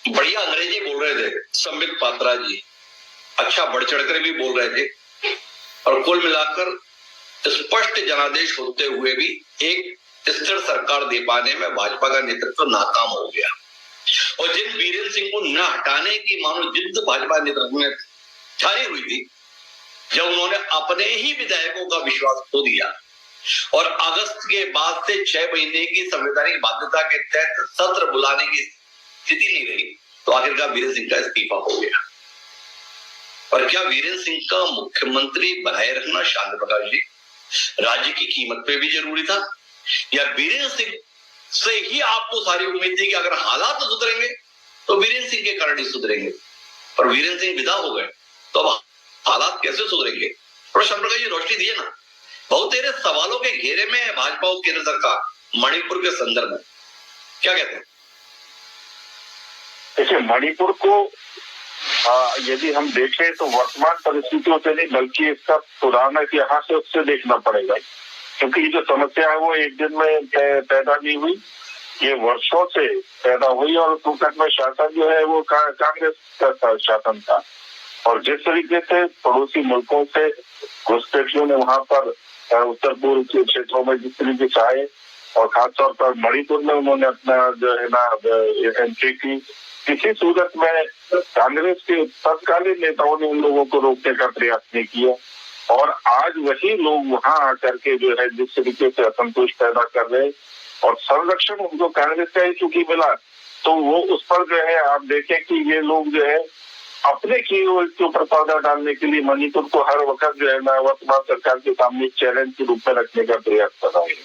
बढ़िया अंग्रेजी बोल रहे थे संबित पात्रा जी, अच्छा बढ़ चढ़कर भी बोल रहे थे, और कुल मिलाकर स्पष्ट जनादेश होते हुए भी एक स्थिर सरकार दे पाने में भाजपा का नेतृत्व नाकाम हो गया। और जिन बीरेंद्र सिंह को न हटाने की मानो जिद्द भाजपा नेतृत्व में जारी हुई थी, जब उन्होंने अपने ही विधायकों का विश्वास खो दिया और अगस्त के बाद से 6 महीने की संवैधानिक बाध्यता के तहत सत्र बुलाने की स्थिति नहीं रही, तो आखिरकार वीरेंद्र सिंह का इस्तीफा हो गया। और क्या वीरेंद्र सिंह का मुख्यमंत्री बनाए रखना शांति प्रकाश जी राज्य की कीमत पे भी जरूरी था, या वीरेंद्र सिंह से ही आपको सारी उम्मीद थी कि अगर हालात सुधरेंगे तो वीरेंद्र सिंह के कारण ही सुधरेंगे, और वीरेंद्र सिंह विदा हो गए तो अब हालात कैसे सुधरेंगे? और शांति प्रकाश जी रोशनी दिए ना, बहुत तेरे सवालों के घेरे में है भाजपा और केंद्र सरकार मणिपुर के संदर्भ में, क्या कहते हैं? देखिए, मणिपुर को यदि हम देखें तो वर्तमान परिस्थितियों से नहीं बल्कि इसका पुराना इतिहास है उससे देखना पड़ेगा, क्योंकि ये जो समस्या है वो एक दिन में पैदा नहीं हुई, ये वर्षों से पैदा हुई। और उस वक्त में शासन जो है वो कांग्रेस का शासन था, और जिस तरीके से पड़ोसी मुल्कों से घुसपैठियों ने वहां पर उत्तर पूर्व के क्षेत्रों में जिस तरीके से आए, और खासतौर पर मणिपुर में उन्होंने अपना जो है ना एंट्री की, किसी सूरत में कांग्रेस के तत्कालीन नेताओं ने उन लोगों को रोकने का प्रयास नहीं किया, और आज वही लोग वहां आकर के जो है जिस तरीके से असंतोष पैदा कर रहे, और संरक्षण उनको कांग्रेस का ही चूंकि मिला, तो वो उस पर जो है आप देखें कि ये लोग जो है अपने की के ऊपर पर्दा डालने के लिए मणिपुर को हर वक्त जो है ना वर्तमान सरकार के सामने चैलेंज के रूप में रखने का प्रयास कर रहे हैं।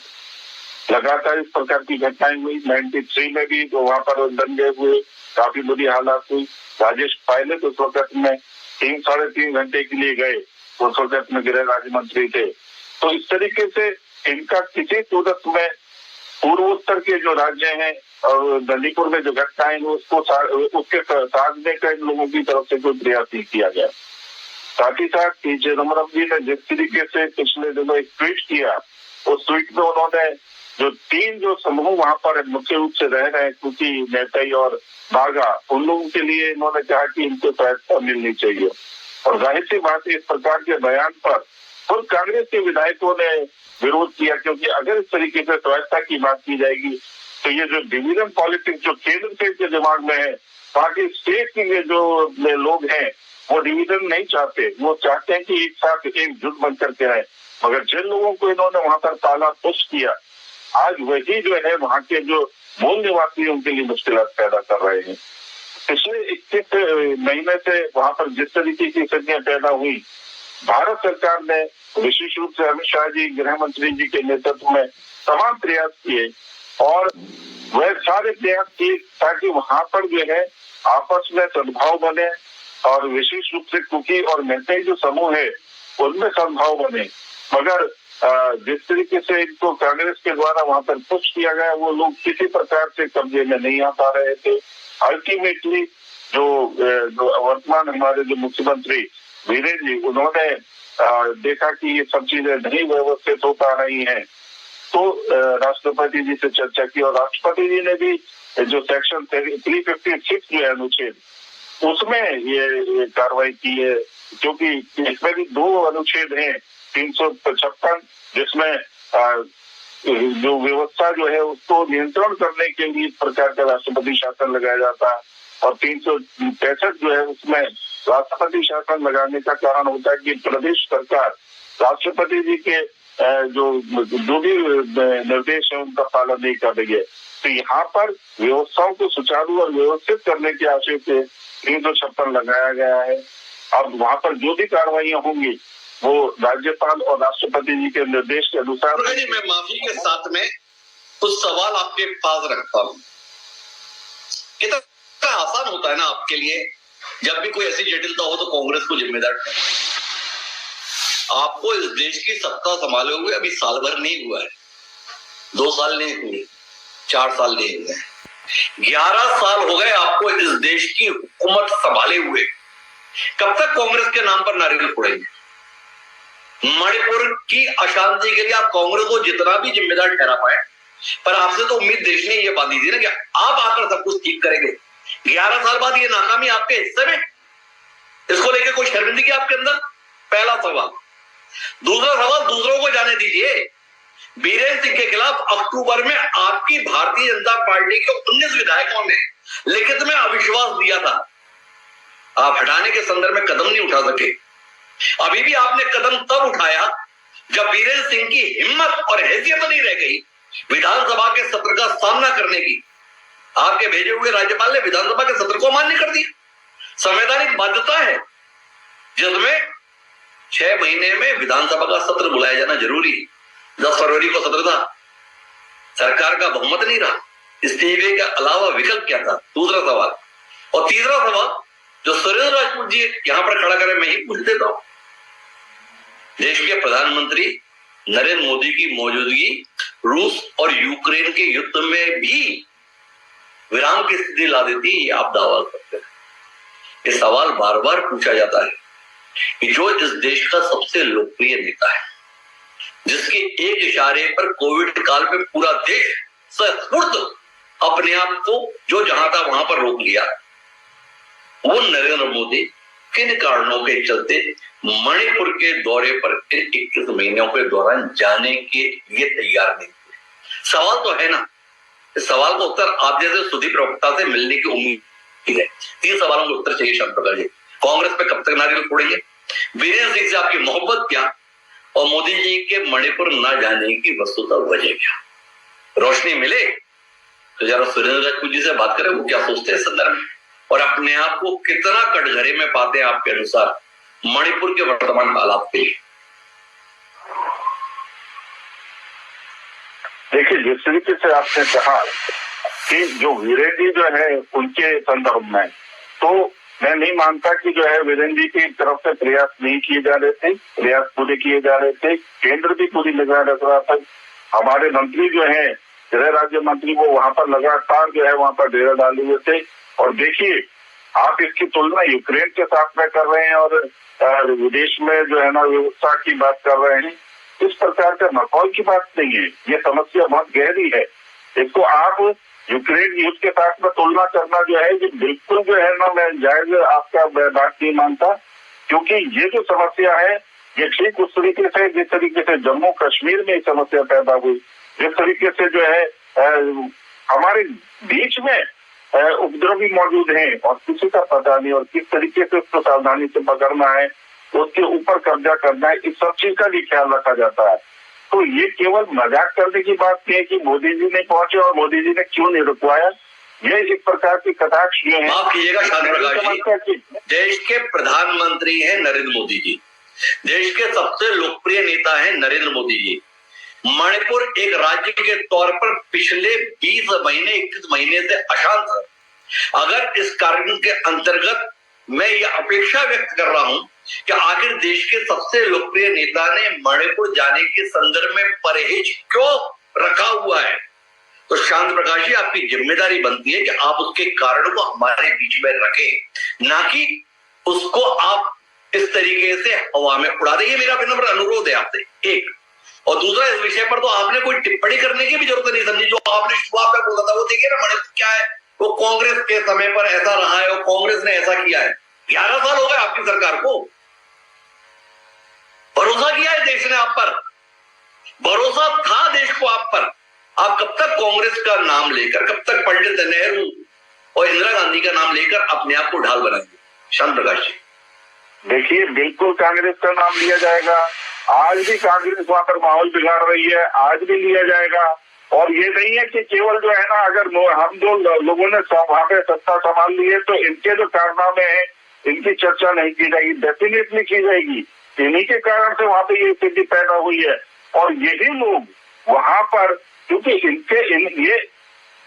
लगातार इस प्रकार की घटनाएं हुई, 93 में भी तो वहां पर दंगे हुए, काफी बुरी हालात हुई। राजेश पायलट उस वक्त में 3-3.5 घंटे के लिए गए, उस वक्त में गृह राज्य मंत्री थे। तो इस तरीके से इनका किसी सूरत में पूर्वोत्तर के जो राज्य हैं और मणिपुर में जो घटनाएं उसको उसके साधने का इन लोगों की तरफ से कोई प्रयास नहीं किया गया। साथ ही साथ पी चिदम्बरम जी ने जिस तरीके से पिछले दिनों एक ट्वीट किया, उस ट्वीट में उन्होंने जो 3 जो समूह वहां पर मुख्य रूप से रह रहे हैं, क्योंकि नेताई और बागा, उन लोगों के लिए इन्होंने कहा कि इनको प्राथमिकता मिलनी चाहिए। और जाहिर सी बात है इस प्रकार के बयान पर खुद कांग्रेस के विधायकों ने विरोध किया, क्योंकि अगर इस तरीके से स्वायत्तता की बात की जाएगी तो ये जो डिवीजन पॉलिटिक्स जो केंद्र के दिमाग में है, बाकी स्टेट के जो लोग हैं वो डिवीजन नहीं चाहते, वो चाहते हैं कि एक साथ एकजुट बन करके रहे। मगर जिन लोगों को इन्होंने वहां पर ताला पुश किया, आज वही जो है वहां के जो मूल निवासी उनके लिए मुश्किलात पैदा कर रहे हैं। पिछले 21 महीने से वहां पर जिस तरीके की स्थितियां पैदा हुई, भारत सरकार ने विशेष रूप से अमित शाह जी गृह मंत्री जी के नेतृत्व में तमाम प्रयास किए, और वह सारे प्रयास किए ताकि वहां पर जो है आपस में सद्भाव बने, और विशेष रूप से कुकी और मेहताई जो समूह है उनमें सद्भाव बने। मगर जिस तरीके से इनको कांग्रेस के द्वारा वहां पर पुश किया गया, वो लोग किसी प्रकार से कब्जे में नहीं आ पा रहे थे। अल्टीमेटली जो वर्तमान हमारे जो मुख्यमंत्री वीरेंद्र जी, उन्होंने देखा कि ये सब चीजें नहीं व्यवस्थित हो पा रही हैं, तो राष्ट्रपति जी से चर्चा की, और राष्ट्रपति जी ने भी जो सेक्शन 356 जो है अनुच्छेद, उसमें ये कार्रवाई की है, क्योंकि इसमें भी 2 अनुच्छेद हैं, 355 जिसमें जो व्यवस्था जो है उसको नियंत्रण करने के लिए इस प्रकार का राष्ट्रपति शासन लगाया जाता है, और 365 जो है उसमें राष्ट्रपति शासन लगाने का कारण होता है कि प्रदेश सरकार राष्ट्रपति जी के जो भी निर्देश है उनका पालन नहीं कर रही है। तो यहाँ पर व्यवस्थाओं को सुचारू और व्यवस्थित करने के आशय से 356 लगाया गया है। अब वहाँ पर जो भी कार्रवाइयां होंगी वो राज्यपाल और राष्ट्रपति जी के निर्देश के अनुसार। मैं माफी के साथ में कुछ सवाल आपके पास रखता हूँ। इतना आसान होता है ना आपके लिए, जब भी कोई ऐसी जटिलता हो तो कांग्रेस को जिम्मेदार ठहराना। आपको इस देश की सत्ता संभाले हुए अभी साल भर नहीं हुआ है, 2 साल नहीं हुए, 4 साल नहीं हुए, 11 साल हो गए आपको इस देश की हुकूमत संभाले हुए। कब तक कांग्रेस के नाम पर नारियल फोड़ेंगे? मणिपुर की अशांति के लिए आप कांग्रेस को जितना भी जिम्मेदार ठहरा पाए, पर आपसे तो उम्मीद देश ने ये बांधी थी ना कि आप आकर सब कुछ ठीक करेंगे। 11 साल बाद ये नाकामी आपके हिस्से में, इसको लेकर कोई शर्मिंदगी आपके अंदर? पहला सवाल। दूसरा सवाल दूसरों को जाने दीजिए। बीरेंद्र सिंह के खिलाफ अक्टूबर में आपकी भारतीय जनता पार्टी के 19 विधायकों ने लिखित में अविश्वास दिया था। आप हटाने के संदर्भ में कदम नहीं उठा सके। अभी भी आपने कदम तब उठाया जब बीरेंद्र सिंह की हिम्मत और हैसियत नहीं रह गई विधानसभा के सत्र का सामना करने की। आपके भेजे हुए राज्यपाल ने विधानसभा के सत्र को मान्य कर दिया। संवैधानिक बाध्यता है जिसमें 6 महीने में विधानसभा का सत्र बुलाया जाना जरूरी है। 10 फरवरी को सत्र था, सरकार का बहुमत नहीं रहा, इस्तीफे के अलावा विकल्प क्या था? दूसरा सवाल। और तीसरा सवाल जो सुरेंद्र राजपूत जी यहां पर खड़ा करें, मैं ही पूछ देता हूं। देश के प्रधानमंत्री नरेंद्र मोदी की मौजूदगी रूस और यूक्रेन के युद्ध में भी विराम की स्थिति ला देती, ये आप दावा करते हैं। ये सवाल बार बार पूछा जाता है कि जो इस देश का सबसे लोकप्रिय नेता है, जिसके एक इशारे पर कोविड काल में पूरा देश सस्फूर्त अपने आप को जो जहां था वहां पर रोक लिया, वो नरेंद्र मोदी किन कारणों के चलते मणिपुर के दौरे पर 21 महीनों के दौरान जाने के लिए तैयार नहीं थे? सवाल तो है ना। इस सवाल का उत्तर आप जैसे सुधीर प्रवक्ता से मिलने की उम्मीद है। 3 सवालों का उत्तर चाहिए शांत प्रकाश जी। कांग्रेस पे कब तक नारियल फोड़ेंगे? बीरेंद्र सिंह से आपकी मोहब्बत क्या? और मोदी जी के मणिपुर न जाने की वस्तुतः वजह क्या? रोशनी मिले तो जरा सुरेंद्र राजपूत जी से बात करें, वो क्या सोचते हैं संदर्भ में, और अपने आप को कितना कटघरे में पाते हैं आपके अनुसार मणिपुर के वर्तमान हालात पे। देखिए, जिस तरीके से आपने कहा कि जो वीरेंद्र जी जो है उनके संदर्भ में, तो मैं नहीं मानता कि जो है वीरेंद्र जी की तरफ से प्रयास नहीं किए जा रहे थे, प्रयास पूरे किए जा रहे थे। केंद्र भी पूरी निगाह रख रहा था। हमारे मंत्री जो है, गृह राज्य मंत्री, वो वहां पर लगातार जो है वहां पर डेरा डाले हुए थे। और देखिए, आप इसकी तुलना यूक्रेन के साथ में कर रहे हैं और विदेश में जो है ना व्यवस्था की बात कर रहे हैं। इस प्रकार का मखौल की बात नहीं है। ये समस्या बहुत गहरी है। इसको आप यूक्रेन युद्ध के साथ में तुलना करना जो है, ये बिल्कुल जो है ना, मैं जायज आपका बात नहीं मानता। क्योंकि ये जो समस्या है, ये ठीक उस तरीके से जिस तरीके से जम्मू कश्मीर में समस्या पैदा हुई, जिस तरीके से जो है हमारे बीच में उपद्रवी मौजूद हैं और किसी का पता नहीं, और किस तरीके से उसको सावधानी से पकड़ना है, उसके ऊपर कब्जा करना है, इस सब चीज का भी ख्याल रखा जाता है। तो ये केवल मजाक करने की बात नहीं है कि मोदी जी नहीं पहुंचे और मोदी जी ने क्यों नहीं रुकवाया। ये एक प्रकार की कटाक्ष ये है। माफ कीजिएगा शांत प्रकाश जी, देश के प्रधानमंत्री हैं नरेंद्र मोदी जी, देश के सबसे लोकप्रिय नेता हैं नरेंद्र मोदी जी। मणिपुर एक राज्य के तौर पर पिछले 20 महीने 21 महीने से अशांत है। अगर इस कार्यक्रम के अंतर्गत मैं ये अपेक्षा व्यक्त कर रहा हूं कि आखिर देश के सबसे लोकप्रिय नेता ने मणिपुर जाने के संदर्भ में परहेज क्यों रखा हुआ है, तो शांत प्रकाश जी आपकी जिम्मेदारी बनती है कि आप उसके कारण को हमारे बीच में रखें, ना कि उसको आप इस तरीके से हवा में उड़ा दें। ये मेरा विनम्र अनुरोध है आपसे। एक और दूसरा, इस विषय पर तो आपने कोई टिप्पणी करने की भी जरूरत नहीं समझी। जो आपने शुरुआत में बोला था वो देखिए ना, मणिपुर क्या है, वो कांग्रेस के समय पर ऐसा रहा है और कांग्रेस ने ऐसा किया है। 11 साल हो गए आपकी सरकार को, भरोसा किया है देश ने आप पर, भरोसा था देश को आप पर। आप कब तक कांग्रेस का नाम लेकर, कब तक पंडित नेहरू और इंदिरा गांधी का नाम लेकर अपने आप को ढाल बनाएंगे? शांत प्रकाश जी, देखिए, बिल्कुल कांग्रेस का नाम लिया जाएगा। आज भी कांग्रेस वहां पर माहौल बिगाड़ रही है, आज भी लिया जाएगा। और ये नहीं है कि केवल जो है ना, अगर हम जो लोगों ने वहां पे सत्ता संभाल ली है तो इनके जो कारनामे हैं इनकी चर्चा नहीं की जाएगी, डेफिनेटली की जाएगी। इन्हीं के कारण से वहां पे ये स्थिति पैदा हुई है। और यही लोग वहां पर, क्योंकि ये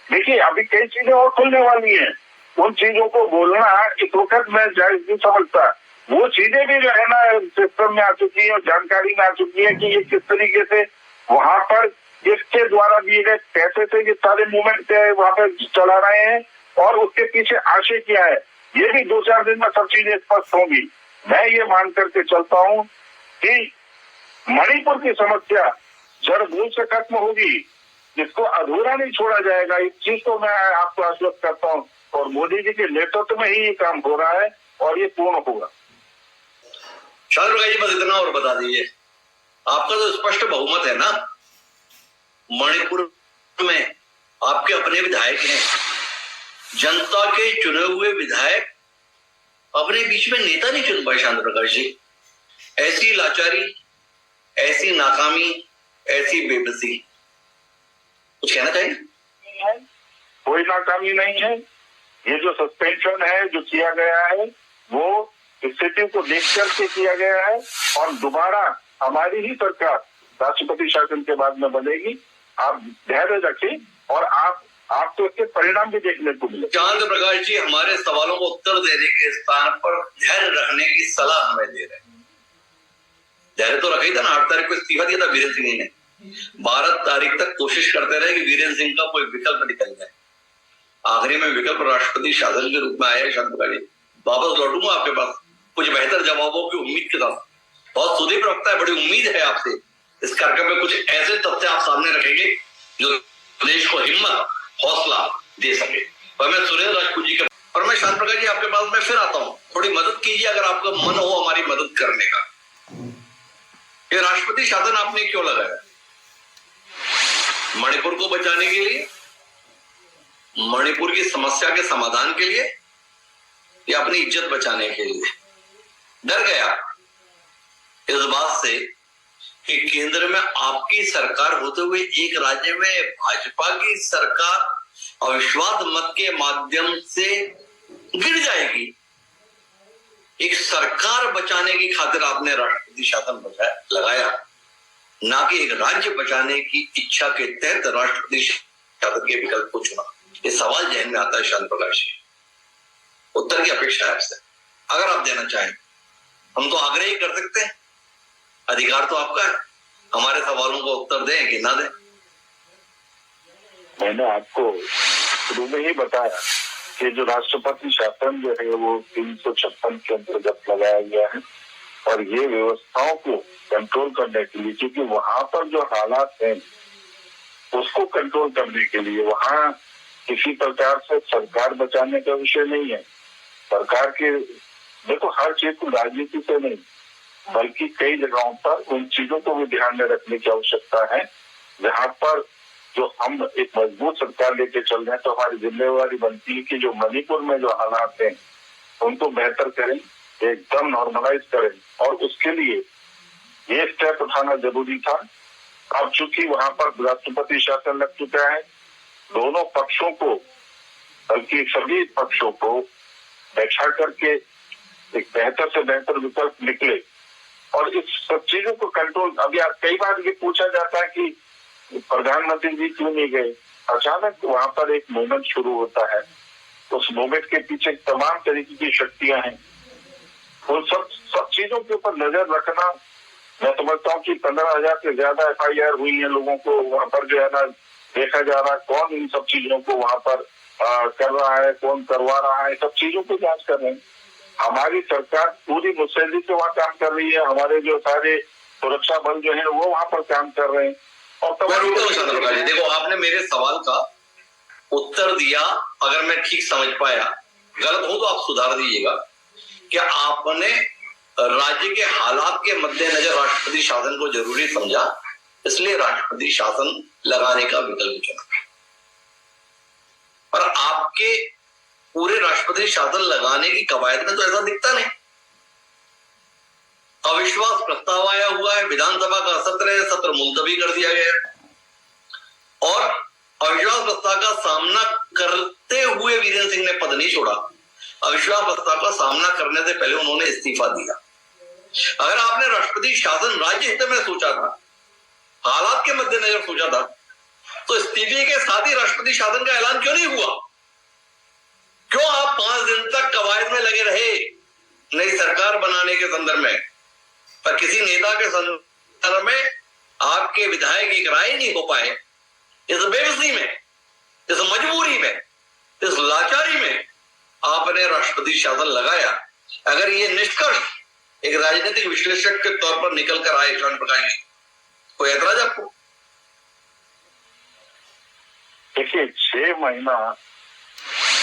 देखिए, अभी कई चीजें और खुलने वाली हैं, उन चीजों को बोलना इस वक्त मैं जायज नहीं समझता। वो चीजें भी जो है ना सिस्टम में आ चुकी है और जानकारी में आ चुकी है कि ये किस तरीके से वहां पर इसके द्वारा दिए गए पैसे से ये सारे मूवमेंट वहां पर चला रहे हैं और उसके पीछे आशय क्या है, ये भी 2-4 दिन में सब चीजें स्पष्ट होंगी। मैं ये मान करके चलता हूं कि मणिपुर की समस्या जड़ मूल से खत्म होगी, इसको अधूरा नहीं छोड़ा जाएगा। इस चीज को मैं आपको आश्वस्त करता हूँ। और मोदी जी के नेतृत्व में ही ये काम हो रहा है और ये पूर्ण होगा। शांत प्रकाश जी, बस इतना और बता दीजिए, आपका तो स्पष्ट बहुमत है ना, मणिपुर में आपके अपने विधायक हैं, जनता के चुने हुए विधायक अपने बीच में नेता नहीं चुन पाए। शांत प्रकाश जी, ऐसी लाचारी, ऐसी नाकामी, ऐसी बेबसी, कुछ कहना चाहिए? कोई नाकामी नहीं है। ये जो सस्पेंशन है जो किया गया है वो स्थिति को देख करके किया गया है और दोबारा हमारी ही सरकार राष्ट्रपति शासन के बाद में बनेगी। आप धैर्य रखें और आपको इसके परिणाम भी देखने को मिले। शांत प्रकाश जी हमारे सवालों को उत्तर देने के स्थान पर धैर्य रखने की सलाह हमें दे रहे हैं। धैर्य तो रखा ही था ना, 8 तारीख को इस्तीफा दिया था वीरेंद्र सिंह ने, 12 तारीख तक कोशिश करते रहे कि वीरेंद्र सिंह का कोई विकल्प निकल जाए। आखिरी में विकल्प राष्ट्रपति शासन के रूप में आया। शांत प्रकाश जी, वापस लौटूंगा आपके पास कुछ बेहतर जवाबों की उम्मीद के साथ। बहुत सुदीप रखता है, बड़ी उम्मीद है आपसे इस कार्यक्रम में कुछ ऐसे तथ्य आप सामने रखेंगे जो देश को हिम्मत हौसला दे सके। और मैं सुरेंद्र राजपूत जी के और मैं शांत प्रकाश जी आपके पास मैं फिर आता हूँ, थोड़ी मदद कीजिए अगर आपका मन हो हमारी मदद करने का। ये राष्ट्रपति शासन आपने क्यों लगाया? मणिपुर को बचाने के लिए, मणिपुर की समस्या के समाधान के लिए, या अपनी इज्जत बचाने के लिए? डर गया इस बात से कि केंद्र में आपकी सरकार होते हुए एक राज्य में भाजपा की सरकार अविश्वास मत के माध्यम से गिर जाएगी। एक सरकार बचाने की खातिर आपने राष्ट्रपति शासन लगाया, ना कि एक राज्य बचाने की इच्छा के तहत राष्ट्रपति शासन के विकल्प को चुना। ये सवाल जहन में आता है शांत प्रकाश, उत्तर की अपेक्षा है आपसे, अगर आप देना चाहें। हम तो आग्रह ही कर सकते हैं, अधिकार तो आपका है, हमारे सवालों का उत्तर दें कि ना दें। मैंने आपको शुरू में ही बताया कि जो राष्ट्रपति शासन जो है वो 356 के अंतर्गत लगाया गया है और ये व्यवस्थाओं को कंट्रोल करने के लिए, क्योंकि वहां पर जो हालात हैं उसको कंट्रोल करने के लिए, वहां किसी प्रकार से सरकार बचाने का विषय नहीं है। सरकार के देखो हर चीज को राजनीति से नहीं, बल्कि कई जगहों पर उन चीजों को भी ध्यान में रखने की आवश्यकता है जहां पर जो हम एक मजबूत सरकार लेके चल रहे हैं, तो हमारी जिम्मेवारी बनती है कि जो मणिपुर में जो हालात हैं उनको बेहतर करें, एकदम नॉर्मलाइज करें। और उसके लिए ये स्टेप उठाना जरूरी था। अब चूंकि वहां पर राष्ट्रपति शासन लग चुका है, दोनों पक्षों को बल्कि सभी पक्षों को बैठा करके एक बेहतर से बेहतर विकल्प निकले और इस सब चीजों को कंट्रोल। अभी कई बार ये पूछा जाता है कि प्रधानमंत्री जी क्यों नहीं गए। अचानक वहां पर एक मूवमेंट शुरू होता है, उस मूवमेंट के पीछे तमाम तरीके की शक्तियां हैं, उन सब चीजों के ऊपर नजर रखना। मैं समझता हूँ कि 15,000 से ज्यादा FIR हुई है, लोगों को वहां पर जो है ना देखा जा रहा है कौन इन सब चीजों को वहां पर कर रहा है, कौन करवा रहा है, सब चीजों को जांच कर रहे हैं। हमारी सरकार पूरी मुस्तैदी से वहाँ काम कर रही है, हमारे जो सारे सुरक्षा बल जो है वो वहां पर काम कर रहे हैं। और देखो आपने मेरे सवाल का उत्तर दिया, अगर मैं ठीक समझ पाया, गलत हो तो आप सुधार दीजिएगा। क्या आपने राज्य के हालात के मद्देनजर राष्ट्रपति शासन को जरूरी समझा, इसलिए राष्ट्रपति शासन लगाने का विकल्प चुना? पर आपके पूरे राष्ट्रपति शासन लगाने की कवायद में तो ऐसा दिखता नहीं। अविश्वास प्रस्ताव आया हुआ है, विधानसभा का सत्र मुलतवी कर दिया गया है और अविश्वास प्रस्ताव का सामना करते हुए वीरेंद्र सिंह ने पद नहीं छोड़ा। अविश्वास प्रस्ताव का सामना करने से पहले उन्होंने इस्तीफा दिया। अगर आपने राष्ट्रपति शासन राज्य हित में सोचा था, हालात के मद्देनजर सोचा था, तो इस्तीफे के साथ ही राष्ट्रपति शासन का ऐलान क्यों नहीं हुआ? क्यों आप 5 दिन तक कवायद में लगे रहे नई सरकार बनाने के संदर्भ में, पर किसी नेता के संदर्भ में आपके विधायक एक राय नहीं हो पाए? इस बेबसी में, इस मजबूरी में, इस लाचारी में आपने राष्ट्रपति शासन लगाया। अगर ये निष्कर्ष एक राजनीतिक विश्लेषक के तौर पर निकल कर आए शांत प्रकाश जी, कोई ऐतराज आपको? देखिए 6 महीना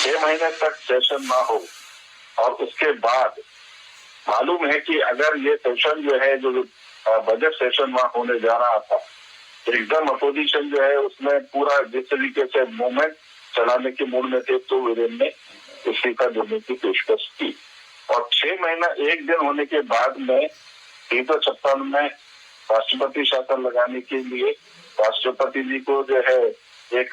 6 महीने तक सेशन ना हो और उसके बाद मालूम है कि अगर ये सेशन जो है, जो बजट सेशन वहां होने जा रहा था, तो एकदम अपोजिशन जो है उसमें पूरा जिस तरीके से मूवमेंट चलाने के मूड में थे, तो वीरेंद्र ने इस्तीफा देने की पेशकश की। और 6 महीना 1 दिन होने के बाद में 356 में राष्ट्रपति शासन लगाने के लिए राष्ट्रपति जी को जो है एक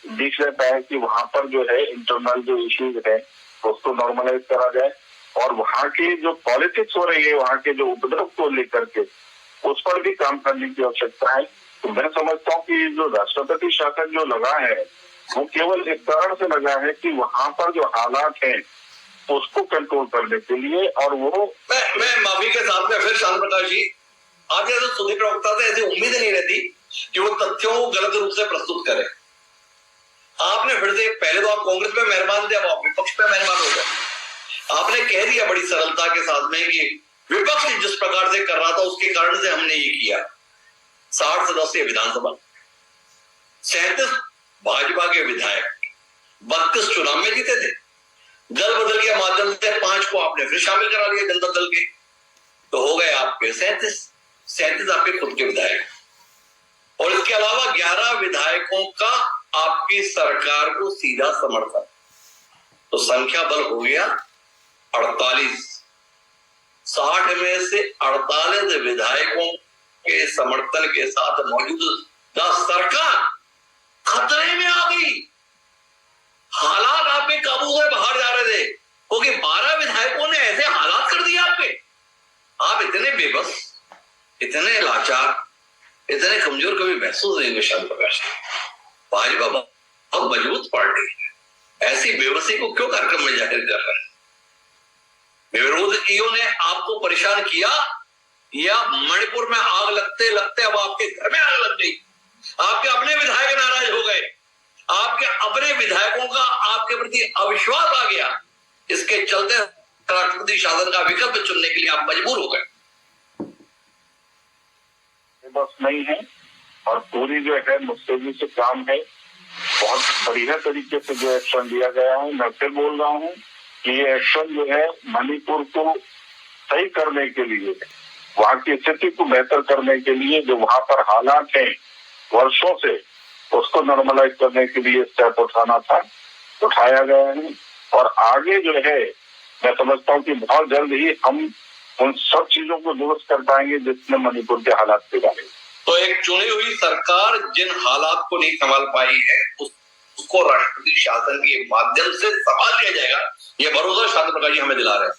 दिख रहता है कि वहां पर जो है इंटरनल जो इश्यूज है उसको नॉर्मलाइज करा जाए, और वहां की जो पॉलिटिक्स हो रही है, वहां के जो उपद्रव को लेकर के उस पर भी काम करने की आवश्यकता है। तो मैं समझता हूँ कि जो राष्ट्रपति शासन जो लगा है वो केवल इस कारण से लगा है कि वहां पर जो हालात हैं उसको कंट्रोल करने के लिए, और वो मैं माफी के साथ में फिर शांत प्रकाश जी, आप जैसे सुधीर प्रवक्ता से ऐसी उम्मीद नहीं रहती कि वो तथ्यों को गलत रूप से प्रस्तुत करे। आपने फिर से, पहले तो आप कांग्रेस पे मेहरबान थे, अब आप विपक्ष पे मेहरबान हो गए। आपने कह दिया बड़ी सरलता के साथ में कि विपक्ष जिस प्रकार से कर रहा था उसके कारण से हमने ये किया। 60 सदस्यीय विधानसभा, 37 भाजपा के विधायक 32 चुनाव में जीते थे, दल बदल के माध्यम से 5 को आपने फिर शामिल करा लिया जनता दल के, तो हो गए आपके 37 आपके खुद के विधायक, और इसके अलावा 11 विधायकों का आपकी सरकार को सीधा समर्थन, तो संख्या बल हो गया 48। 60 में से 48 विधायकों के समर्थन के साथ मौजूदा सरकार खतरे में आ गई। हालात आपके काबू से बाहर जा रहे थे, क्योंकि 12 विधायकों ने ऐसे हालात कर दिए आपके। आप इतने बेबस, इतने लाचार, इतने कमजोर कभी महसूस नहीं हुए शांत प्रकाश। भाजपा बहुत मजबूत पार्टी है, ऐसी बेबसी को क्यों कार्यक्रम में जाहिर कर रहे हैं? विरोधियों ने आपको परेशान किया, या मणिपुर में आग लगते लगते अब आपके घर में आग लग गई, आपके अपने विधायक नाराज हो गए, आपके अपने विधायकों का आपके प्रति अविश्वास आ गया, इसके चलते राष्ट्रपति शासन का विकल्प चुनने के लिए आप मजबूर हो गए। बस नहीं है, और पूरी जो है मुस्तैदी से काम है, बहुत बढ़िया तरीके से जो एक्शन लिया गया है। मैं फिर बोल रहा हूँ कि ये एक्शन जो है मणिपुर को सही करने के लिए, वहां की स्थिति को बेहतर करने के लिए, जो वहां पर हालात हैं वर्षों से, उसको नॉर्मलाइज करने के लिए स्टेप उठाना था, उठाया गया है। और आगे जो है मैं समझता हूँ कि बहुत जल्द ही हम उन सब चीजों को दुरुस्त कर पाएंगे जिसने मणिपुर के हालात बिगाड़े। तो एक चुनी हुई सरकार जिन हालात को नहीं संभाल पाई है उसको राष्ट्रपति शासन के माध्यम से संभाल लिया जाएगा, ये भरोसा शांत प्रकाश जी हमें दिला रहे हैं।